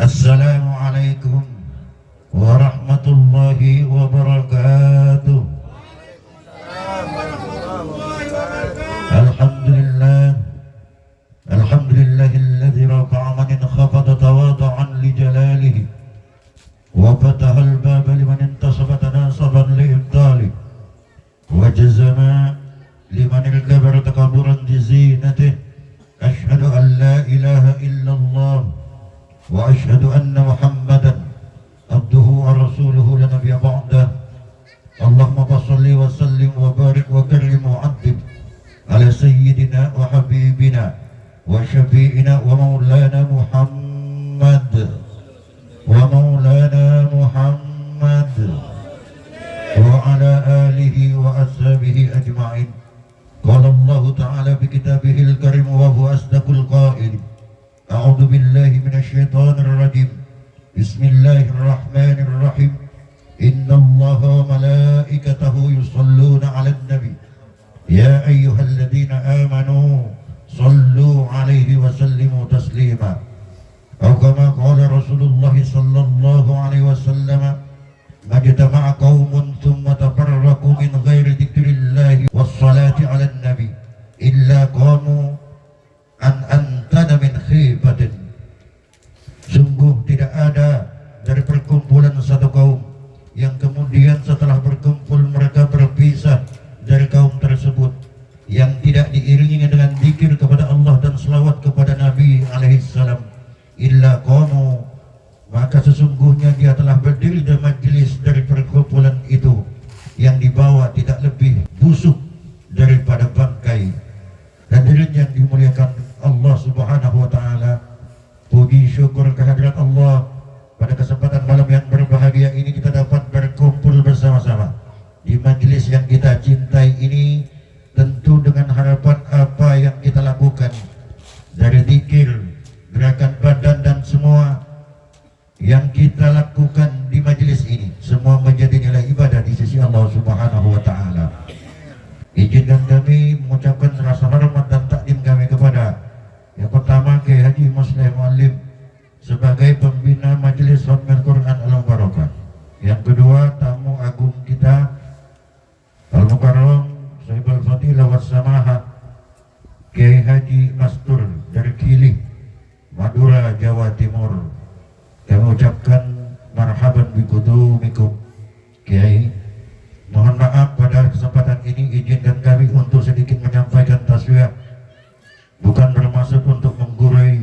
Assalamualaikum warahmatullahi wabarakatuh. Alhamdulillah, alhamdulillahilladzi rafa'a man khafada tawadhu'an li jalalihi wa fataha al-baba liman intasaba tanasaban li ibdali wa jazama liman irkabara takaburan di zinatih. Ashhadu an la ilaha illallah wa ashhadu anna Muhammadan abduhu wa rasuluhu la nabiyya ba'dah. Allahumma shalli wa sallim wa barik wa karrim wa 'azzim ala sayyidina wa habibina wa syafi'ina wa maulana Muhammad wa ala alihi wa ashabihi ajma'in. Qala Allah ta'ala fi kitabihil karim wa huwa asdaqul qa'il. A'udzu billahi minasyaitonir rajim. Bismillahirrahmanirrahim. Innallaha wa malaikatahu yusholluna 'alan nabi. Ya ayyuhalladzina amanu shallu 'alaihi wa sallimu taslima. Atau kama qala Rasulullah sallallahu alaihi wasallam, majtama'a qaumun thumma tafarraqu min ghairi dzikrillahi was-salati 'alan nabi illa qamu an antana min khifatin. Sungguh tidak ada dari perkumpulan satu kaum yang kemudian setelah berkumpul mereka berpisah dari kaum tersebut yang tidak diiringi dengan zikir kepada Allah dan selawat kepada Nabi alaihissalam, illa qamu, maka sesungguhnya dia telah berdiri di majelis dari perkumpulan itu yang dibawa tidak lebih busuk daripada bangkai. Hadirin yang dimuliakan Allah Subhanahu wa taala, puji syukur kehadirat Allah, pada kesempatan malam yang berbahagia ini kita dapat berkumpul bersama-sama di majelis yang kita cintai ini, tentu dengan harapan apa yang kita lakukan dari zikir, gerakan badan dan semua yang kita lakukan di majelis ini semua menjadi nilai ibadah di sisi Allah Subhanahu wa taala. Izinkan kami mengucapkan rasa hormat dan takdim kami kepada yang pertama Kiai Haji Musleh Muallim sebagai pembina Majelis Khatmil Quran Al-Mubarakah. Yang kedua tamu agung kita Al-Mukarram Sahibul Fadilah was Samahah Kiai Haji Mastur dari Kili, Madura, Jawa Timur. Kami ucapkan marhaban biqudumikum Kiai. Mohon maaf pada kesempatan ini izinkan kami untuk sedikit menyampaikan tasbih, bukan bermaksud untuk menggurui,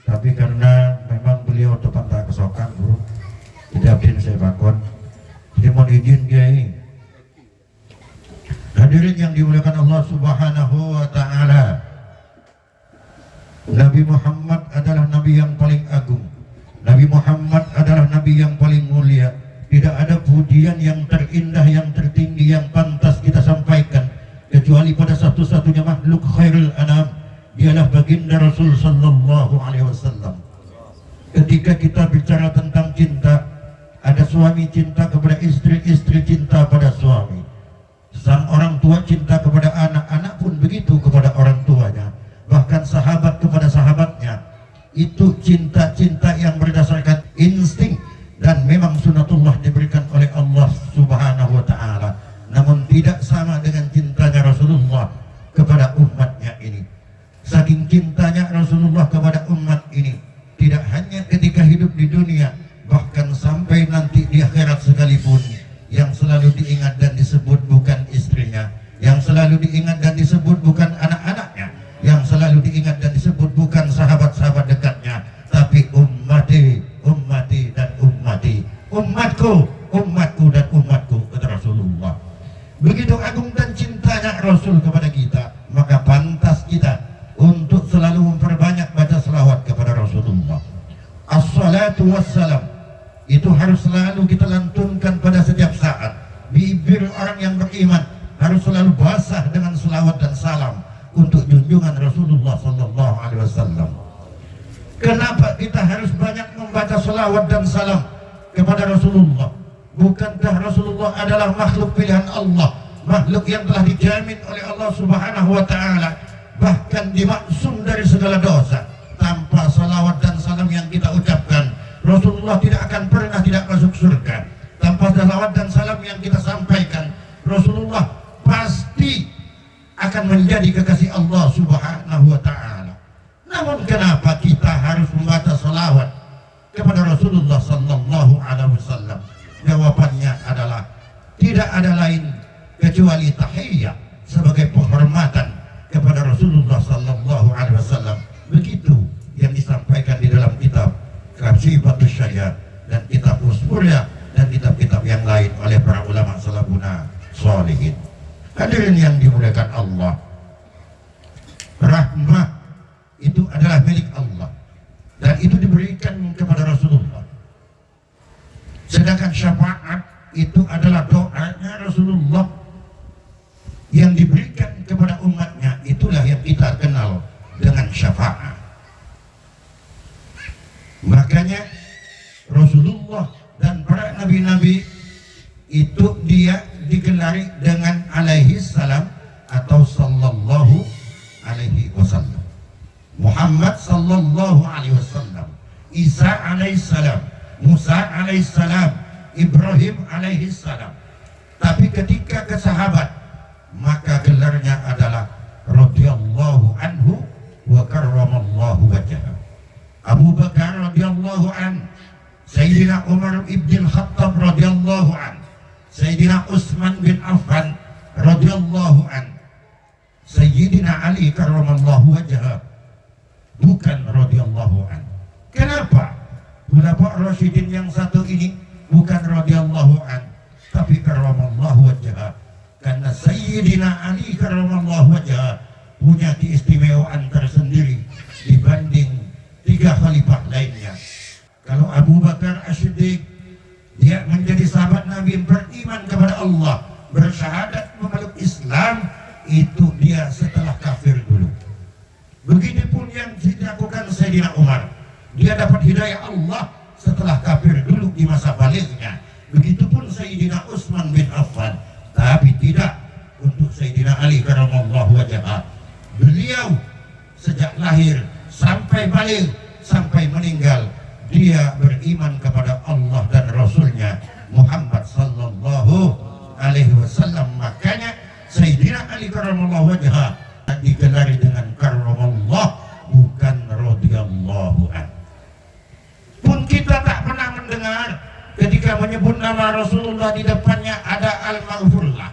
tapi karena memang beliau tepat tak kesokan guru tidak absen saya bakon. Jadi mohon izin Kiai. Hadirin yang dimuliakan Allah Subhanahu wa taala, Nabi Muhammad adalah nabi yang paling agung. Nabi Muhammad adalah nabi yang paling mulia. Tidak ada pujian yang terindah, yang tertinggi, yang pantas kita sampaikan kecuali pada satu-satunya makhluk khairul anam, dialah baginda Rasul sallallahu alaihi wasallam. Ketika kita bicara tentang cinta, ada suami cinta kepada istri, istri cinta pada suami. Sang orang tua cinta kepada anak, anak pun begitu kepada orang tuanya. Bahkan sahabat kepada sahabatnya. Itu cinta-cinta yang berdasarkan insting dan memang sunatullah diberikan oleh Allah Subhanahu wa taala. Namun tidak sama dengan cintanya Rasulullah kepada umatnya ini. Saking cintanya Rasulullah kepada umat ini, tidak hanya ketika hidup di dunia, bahkan sampai nanti di akhirat sekalipun, yang selalu diingat dan disebut bukan istrinya, yang selalu diingat dan disebut bukan anak-anaknya, yang selalu diingat dan disebut bukan sahabat-sahabat dekatnya, tapi ummati, ummati dan ummati, umatku, umatku dan umatku, kata Rasulullah. Begitu agung dan cintanya Rasul kepada kita, maka pantas kita untuk selalu memperbanyak baca selawat kepada Rasulullah. As-salatu wassalam itu harus selalu kita lantunkan pada setiap saat. Bibir orang yang beriman harus selalu basah dengan selawat dan salam untuk junjungan Rasulullah sallallahu alaihi wasallam. Kenapa kita harus banyak membaca selawat dan salam kepada Rasulullah? Bukankah Rasulullah adalah makhluk pilihan Allah, makhluk yang telah dijamin oleh Allah Subhanahu wa taala, bahkan dimaksum dari segala dosa? Tanpa salawat dan salam yang kita ucapkan, Rasulullah tidak akan pernah tidak masuk surga. Tanpa salawat dan salam yang kita sampaikan, Rasulullah pasti akan menjadi kekasih Allah Subhanahu wa ta'ala. Namun kenapa kita harus membaca salawat kepada Rasulullah sallallahu alaihi wasallam? Jawabannya adalah tidak ada lain kecuali tahiyyah sebagai penghormatan kepada Rasulullah sallallahu alaihi wasallam. Begitu yang disampaikan di dalam kitab Kasifatus Syajah dan kitab Usmurya dan kitab-kitab yang lain oleh para ulama salafuna sholihin. Hadirin yang dimuliakan Allah, rahmah itu adalah milik Allah dan itu diberikan kepada Rasulullah. Sedangkan syafaat itu adalah doanya Rasulullah yang diberikan kepada umatnya. Itulah yang kita kenal dengan syafaat. Makanya Rasulullah dan para nabi-nabi itu dia digelari dengan alaihi salam atau sallallahu alaihi wasallam. Muhammad sallallahu alaihi wasallam, Isa alaihi salam, Musa alaihi salam, Ibrahim alaihi salam. Tapi ketika ke sahabat, maka gelarnya adalah radhiyallahu anhu wa karramallahu wajhahu. Abu Bakar radhiyallahu an, Sayyidina Umar ibn Khattab radhiyallahu an, Sayyidina Utsman bin Affan radhiyallahu an, Sayyidina Ali karramallahu wajhahu, bukan radhiyallahu an. Kenapa? Khulafa Rasyidin yang satu ini bukan radhiyallahu an, tapi karramallahu wajhahu. Karena Sayyidina Ali karramallahu wajhahu punya keistimewaan tersendiri dibanding tiga khalifah lainnya. Kalau Abu Bakar As-Siddiq, dia menjadi sahabat Nabi, beriman kepada Allah, bersyahadat memeluk Islam, itu dia setelah kafir dulu. Begitupun yang dilakukan Sayyidina Umar, dia dapat hidayah Allah setelah kafir dulu di masa balighnya. Begitupun Sayyidina Utsman bin Affan, tapi tidak untuk Sayyidina Ali karramallahu wajhahu. Beliau sejak lahir sampai baligh, sampai meninggal, dia beriman kepada Allah dan Rasulnya Muhammad sallallahu alaihi wasallam. Makanya Sayyidina Ali karramallahu wajhahu digelari dengan karramallah, bukan radhiyallahu an. Pun kita tak pernah mendengar ketika menyebut nama Rasulullah di depannya ada al-maghfurlah.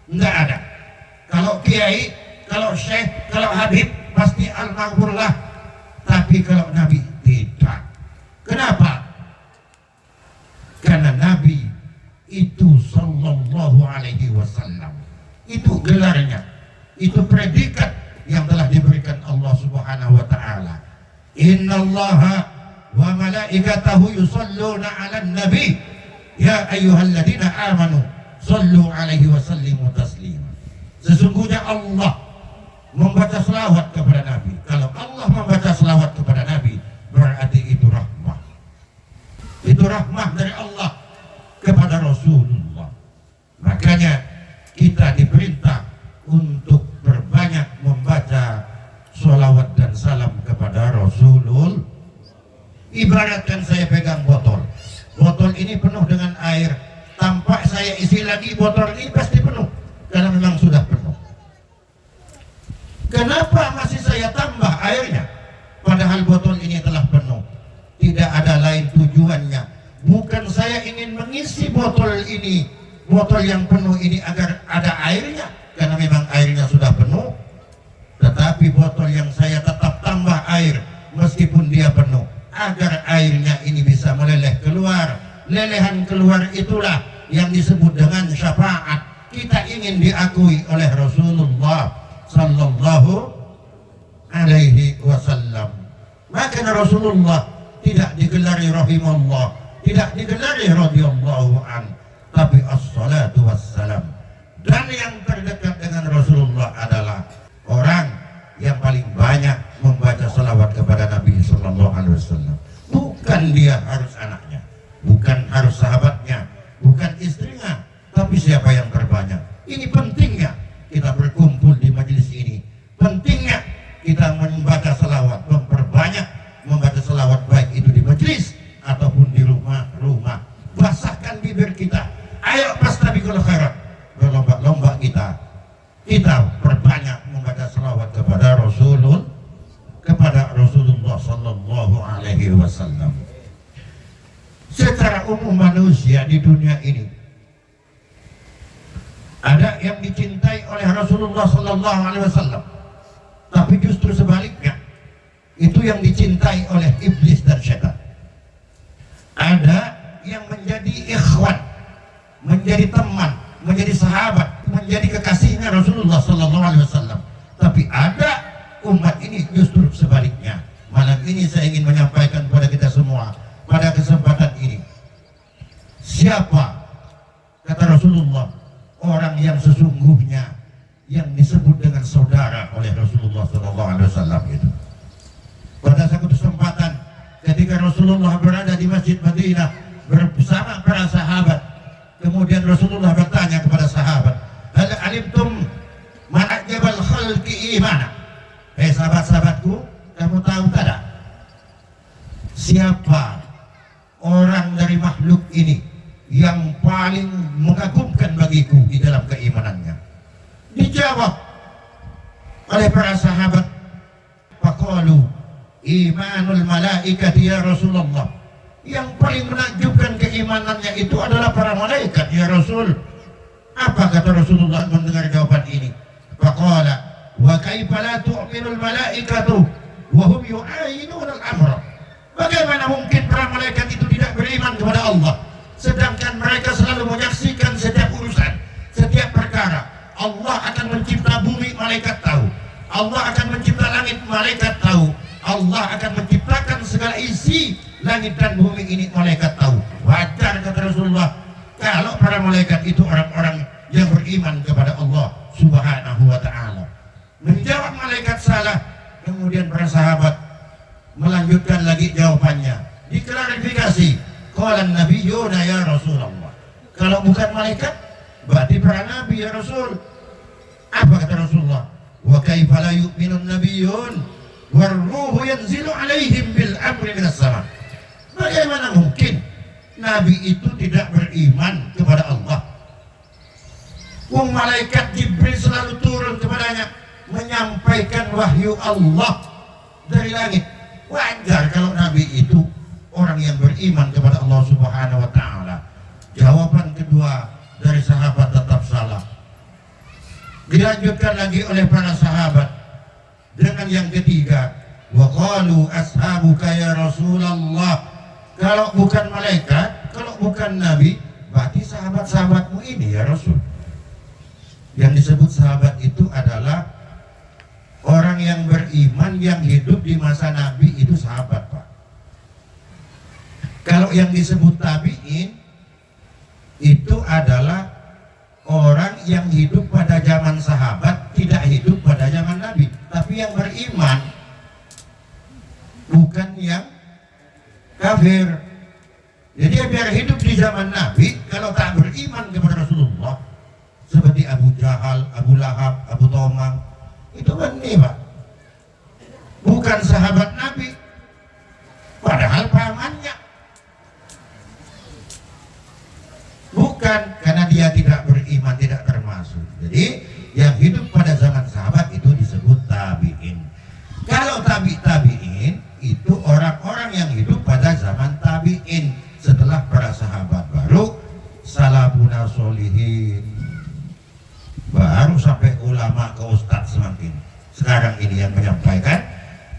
Enggak ada. Kalau kiai, kalau syekh, kalau habib pasti al-maghfurlah. Tapi kalau Nabi tidak. Kenapa? Karena Nabi itu sallallahu alaihi wasallam, itu gelarnya, itu predikat yang telah diberikan Allah Subhanahu wa ta'ala. Innallaha wa malaikatahu yusalluna 'alan nabi ya ayyuhalladzina amanu sallu 'alaihi wa sallimu taslima. Sesungguhnya Allah membaca selawat kepada Nabi. Kalau Allah membaca selawat kepada Nabi, berarti itu rahmah. Itu rahmah dari Allah kepada Rasulullah. Makanya kita diperintah untuk berbanyak membaca selawat dan salam kepada Rasulullah. Ibaratkan saya pegang botol. Botol ini penuh dengan air. Tanpa saya isi lagi, botol ini pasti penuh. Karena memang sudah penuh. Kenapa masih saya tambah airnya? Padahal botol ini telah penuh. Tidak ada lain tujuannya. Bukan saya ingin mengisi botol ini, botol yang penuh ini agar ada airnya, karena memang airnya sudah penuh. Tetapi botol yang saya tetap tambah air meskipun dia penuh, agar airnya ini bisa meleleh keluar. Lelehan keluar itulah yang disebut dengan syafaat. Kita ingin diakui oleh Rasulullah sallallahu alaihi wasallam. Maka Rasulullah tidak digelari rahimahullah, tidak digelari radhiyallahu an, tapi as-salatu wassalam. Dan yang terdekat dengan Rasulullah adalah orang yang paling banyak membaca salawat kepada Nabi sallallahu alaihi wasallam. Bukan dia harus anaknya, bukan harus sahabatnya, bukan istrinya, tapi siapa yang terbanyak. Ini pentingnya kita berkumpul di majelis ini. Pentingnya kita membaca salawat, memperbanyak membaca salawat, baik itu di majelis ataupun di rumah. antara umum manusia di dunia ini. Ada yang dicintai oleh Rasulullah Sallallahu Alaihi Wasallam, tapi justru sebaliknya, itu yang dicintai oleh iblis dan syaitan. Ada yang menjadi ikhwan, menjadi teman, menjadi sahabat, menjadi kekasihnya Rasulullah Sallallahu Alaihi Wasallam. Tapi ada umat ini justru sebaliknya. Malam ini saya ingin menyampaikan kepada kita semua pada kesempatan ini, siapa kata Rasulullah orang yang sesungguhnya yang disebut dengan saudara oleh Rasulullah Sallallahu Alaihi Wasallam itu. Pada satu kesempatan ketika Rasulullah berada di Masjid Madinah bersama para sahabat, kemudian Rasulullah bertanya kepada sahabat, hal alimtum man ajabal khalqi imana? Sahabat-sahabatku, kamu tahu tidak siapa orang dari makhluk ini yang paling mengagumkan bagiku di dalam keimanannya? Dijawab oleh para sahabat, faqalu imanul malaikati ya Rasulullah. Yang paling menakjubkan keimanannya itu adalah para malaikat ya Rasul. Apa kata Rasulullah mendengar jawaban ini? Faqala wa kaifa la tu'minul malaikatu wa hum yu'ayinuna al-amra. Bagaimana mungkin para malaikat itu tidak beriman kepada Allah, sedangkan mereka selalu menyaksikan setiap urusan, setiap perkara. Allah akan mencipta bumi, malaikat tahu. Allah akan mencipta langit, malaikat tahu. Allah akan menciptakan segala isi langit dan bumi ini, malaikat tahu. Wajar kata Rasulullah kalau para malaikat itu orang-orang yang beriman kepada Allah Subhanahu wa ta'ala. Menjawab malaikat salah, kemudian para sahabat melanjutkan lagi jawabannya, diklarifikasi. Qala nabiyyuna ya Rasulullah. Kalau bukan malaikat berarti para nabi ya Rasul. Apa kata Rasulullah? Wa kaifa la yu'minun nabiyyun war ruhu yanzilu alaihim bil amri minas sama. Bagaimana mungkin nabi itu tidak beriman kepada Allah? Wong malaikat Jibril selalu turun kepadanya menyampaikan wahyu Allah dari langit. Wajar kalau nabi itu orang yang beriman kepada Allah Subhanahu wa ta'ala. Jawaban kedua dari sahabat tetap salah. Dilanjutkan lagi oleh para sahabat dengan yang ketiga, wa qalu ashabuka ya Rasulullah. Kalau bukan malaikat, kalau bukan nabi, berarti sahabat-sahabatmu ini ya Rasul. Yang disebut sahabat itu adalah orang yang beriman yang hidup di masa nabi, itu sahabat, Pak. Kalau yang disebut tabi'in itu adalah orang yang hidup pada zaman sahabat, tidak hidup pada zaman nabi, tapi yang beriman, bukan yang kafir. Jadi biar hidup di zaman nabi, kalau tak beriman kepada Rasulullah seperti Abu Jahal, Abu Lahab, Abu Tomang, itu benih, Pak. Bukan sahabat nabi, padahal pamannya. Bukan, karena dia tidak beriman, tidak termasuk. Jadi yang hidup pada zaman sahabat itu disebut tabi'in. Kalau tabi'in itu orang-orang yang hidup pada zaman tabi'in setelah para sahabat, baru salafuna sholihin, baru sampai ulama ke ustadz semakin. Sekarang ini yang menyampaikan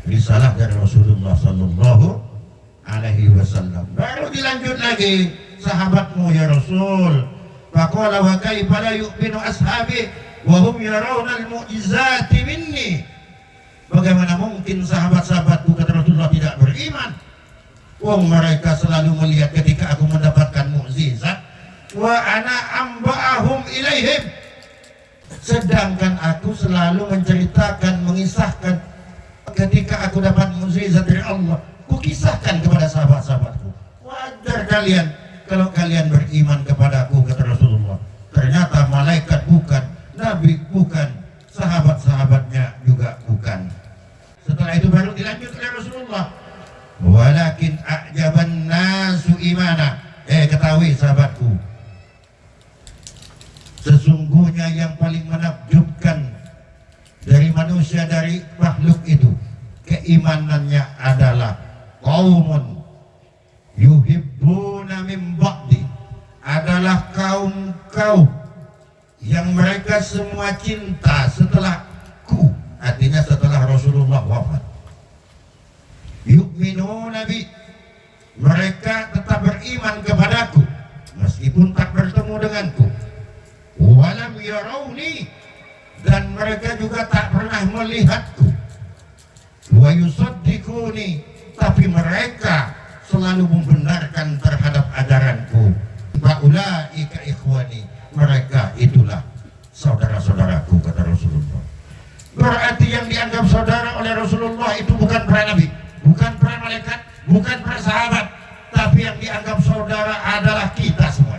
risalah dari Rasulullah Sallallahu Alaihi Wasallam. Baru dilanjut lagi, sahabatmu ya Rasul. Faqala wa kaifa la yu'minu ashabi wa hum yarawna al-mu'jizati minni. Bagaimana mungkin sahabat-sahabatku kata Rasulullah tidak beriman? Wong mereka selalu melihat ketika aku mendapatkan mukjizat, wa ana amba'ahum ilaihim. Sedangkan aku selalu menceritakan, mengisahkan ketika aku dapat mukjizat dari Allah, ku kisahkan kepada sahabat-sahabatku. Wajar kalian kalau kalian beriman kepadaku kata Rasulullah. Ternyata malaikat bukan, nabi bukan, sahabat-sahabatnya juga bukan. Setelah itu baru dilanjut oleh Rasulullah, walakin a'jaban nasu imana. Ketahui sahabatku, sesungguhnya yang paling menakjubkan dari manusia, dari makhluk itu, keimanannya adalah qaumun yuhibbuna mimma semua cinta setelahku, artinya setelah Rasulullah wafat. Yu'minuna bi, mereka tetap beriman kepadaku meskipun tak bertemu denganku. Walam yarawni, dan mereka juga tak pernah melihatku. Wa yusaddiquni, tapi mereka selalu membenarkan terhadap ajaranku. Faulaika ikhwani, mereka itulah saudara-saudaraku, kata Rasulullah. Berarti yang dianggap saudara oleh Rasulullah itu bukan para nabi, bukan para malaikat, bukan para sahabat, tapi yang dianggap saudara adalah kita semua,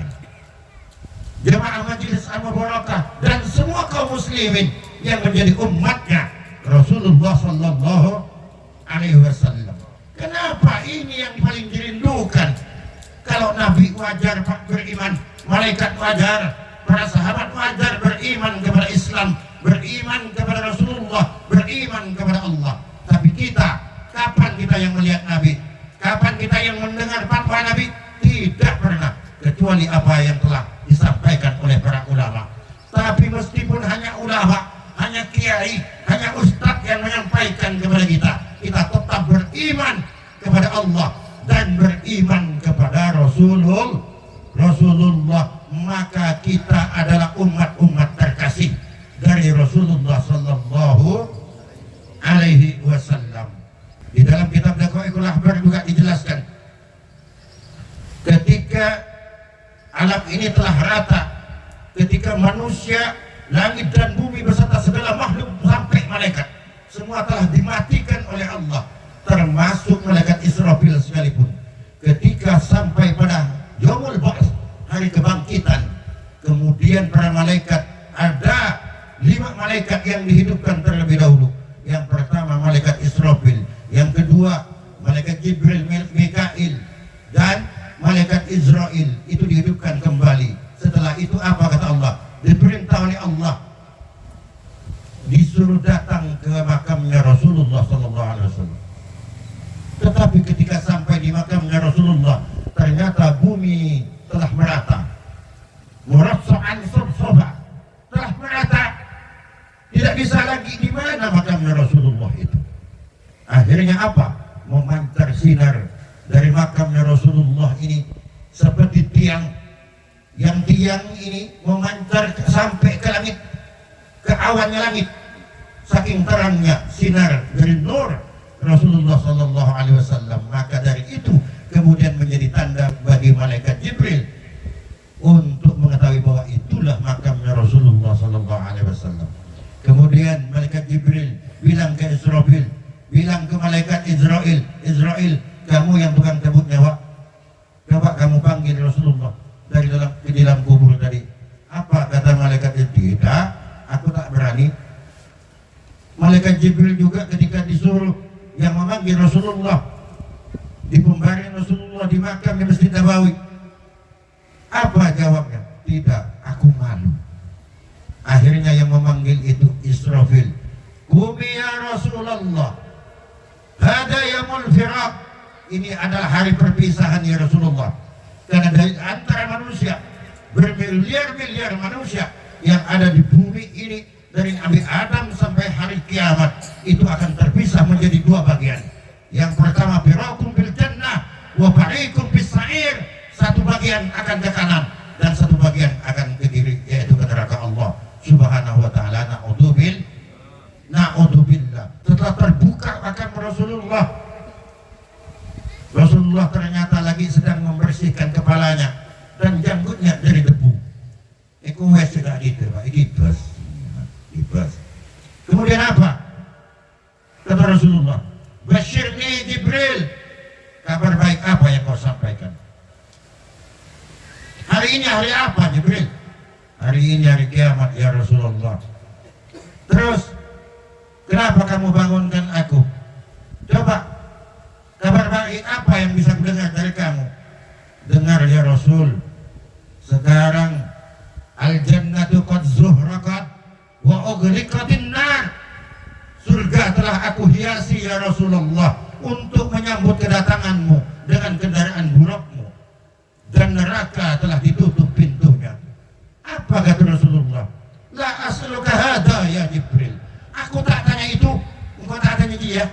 jemaah majelis al-mubarakah dan semua kaum muslimin yang menjadi umatnya Rasulullah sallallahu alaihi wasallam. Kenapa ini yang paling dirindukan? Kalau nabi wajar beriman, malaikat wajar, para sahabat wajar beriman kepada Islam, beriman kepada Rasulullah, beriman kepada Allah. Tapi kita, kapan kita yang melihat nabi? Kapan kita yang mendengar fatwa nabi? Tidak pernah, kecuali apa yang telah disampaikan oleh para ulama. Tapi meskipun hanya ulama, hanya kiai, hanya ustadz yang menyampaikan kepada kita, kita tetap beriman kepada Allah dan beriman kepada Rasulullah. Maka kita adalah umat-umat terkasih dari Rasulullah sallallahu alaihi wasallam. Di dalam kitab Daqaiqul Ahbar juga dijelaskan, ketika alam ini telah rata, ketika manusia, langit dan bumi beserta segala makhluk sampai malaikat, semua telah dimatikan oleh Allah, termasuk malaikat Israfil sekalipun. Ketika sampai pada Yaumul Ba'ts, hari kebangkitan, kemudian para malaikat, ada 5 malaikat yang dihidupkan terlebih dahulu. Yang pertama malaikat Israfil, yang kedua malaikat Jibril, Mikail, dan malaikat Israel, itu dihidupkan kembali. Setelah itu apa kata Allah? Diperintah oleh Allah, disuruh datang ke makamnya Rasulullah sallallahu alaihi wasallam. Tetapi ketika sampai di makamnya Rasulullah, ternyata bumi telah merata, murassa'an sabsaba, telah merata, tidak bisa lagi di mana makamnya Rasulullah itu. Akhirnya apa? Memancar sinar dari makamnya Rasulullah ini seperti tiang, yang tiang ini memancar sampai ke langit, ke awannya langit, saking terangnya sinar dari nur Rasulullah sallallahu alaihi wasallam. Maka dari itu kemudian menjadi tanda bagi malaikat Jibril untuk mengetahui bahwa itulah makamnya Rasulullah sallallahu alaihi wasallam. Kemudian malaikat Jibril bilang ke Israfil, bilang ke malaikat Israel, kamu yang tukang cabut nyawa, coba kamu panggil Rasulullah dari dalam kubur tadi. Apa kata malaikat itu? Tidak, aku tak berani. Malaikat Jibril juga ketika disuruh yang memanggil Rasulullah di pembaringan Rasulullah di makam di Masjid Nabawi, apa jawabnya? Tidak, aku malu. Akhirnya yang memanggil itu Israfil. Qumi ya Rasulullah, hada yaumul firaq, ini adalah hari perpisahan ya Rasulullah. Karena dari antara manusia, bermiliar-miliar manusia yang ada di bumi ini, dari Nabi Adam sampai hari kiamat, itu akan terpisah menjadi 2 bagian. Yang pertama firaqum bil jannah wa fariqum bis sa'ir, satu bagian akan ke kanan dan satu bagian akan ke kiri, yaitu ke neraka Allah Subhanahu wa taala. Na'udzubillah. Setelah terbuka makam Rasulullah ternyata lagi sedang membersihkan kepalanya dan janggutnya dari debu. Iku wes sudah dibas. Kemudian apa? Kata Rasulullah, basyirni Jibril, kabar baik apa yang kau sampaikan? Hari ini hari apa Jibril? Hari ini hari kiamat ya Rasulullah. Terus kenapa kamu bangunkan aku? Coba, kabar baik apa yang bisa mendengar dari kamu? Dengar ya Rasul, sekarang al-jannatu qad zuhraqat wa ughliqatin nar. Surga telah aku hiasi ya Rasulullah untuk menyambut kedatanganmu dengan kendaraan burukmu, dan neraka telah ditutup pintunya. Apa kata Rasulullah? La as'alu Jibril. Aku tak tanya itu, engkau tak tanya dia.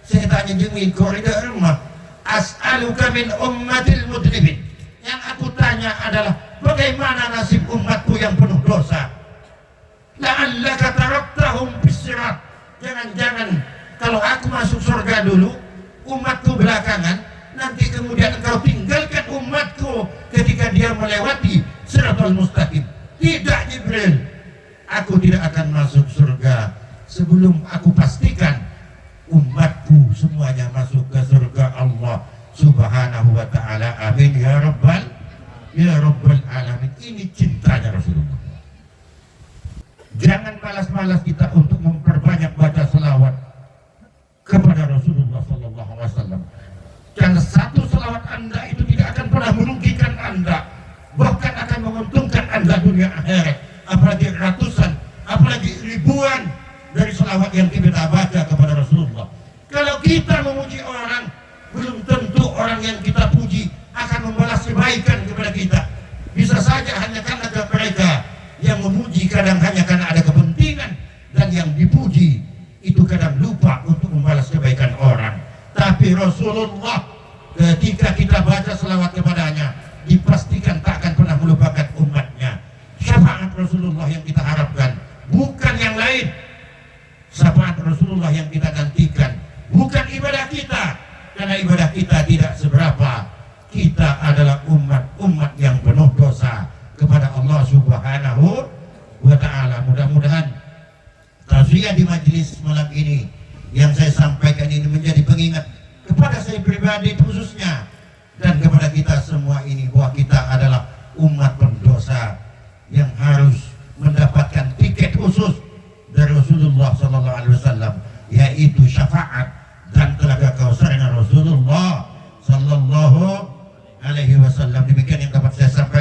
Saya tanya jemi koridor rumah. As'aluka min ummatil mudnibin. Yang aku tanya adalah bagaimana nasib umatku yang penuh dosa. La'allaka taraktahum bis-sirat. Jangan-jangan kalau aku masuk surga dulu, umatku belakangan, nanti kemudian engkau tinggalkan umatku ketika dia melewati Siratal Mustaqim. Tidak Jibril, aku tidak akan masuk surga sebelum aku pastikan umatku semuanya masuk ke surga Allah Subhanahu wa ta'ala. Amin ya rabbal alamin. Ini cintanya Rasulullah. Jangan malas-malas kita untuk memperbanyak baca selawat kepada Rasulullah sallallahu alaihi wasallam. Karena satu selawat Anda itu tidak akan pernah merugikan Anda, bahkan akan menguntungkan Anda dunia akhirat. Apalagi ratusan, apalagi ribuan dari selawat yang kita baca kepada Rasulullah. Kalau kita memuji orang, belum tentu orang yang kita puji akan membalas kebaikan kepada kita. Bisa saja hanya karena mereka yang memuji kadang hanya karena ada kepentingan, dan yang dipuji itu kadang lupa untuk membalas kebaikan orang. Tapi Rasulullah ketika kita baca selawat kepadanya, dipastikan tak akan pernah melupakan umatnya. Syafaat Rasulullah yang kita harapkan, bukan yang lain. Syafaat Rasulullah yang kita nantikan, bukan ibadah kita, karena ibadah kita tidak seberapa. Kita adalah umat yang penuh dosa kepada Allah Subhanahu wa ta'ala. Mudah-mudahan tausiah di majelis malam ini yang saya sampaikan ini menjadi pengingat kepada saya pribadi khususnya, dan kepada kita semua ini, bahwa kita adalah umat pendosa yang harus mendapatkan tiket khusus dari Rasulullah sallallahu alaihi wasallam, yaitu syafaat dan telaga kausarnya Rasulullah sallallahu alaihi wasallam. Demikian yang dapat saya sampaikan.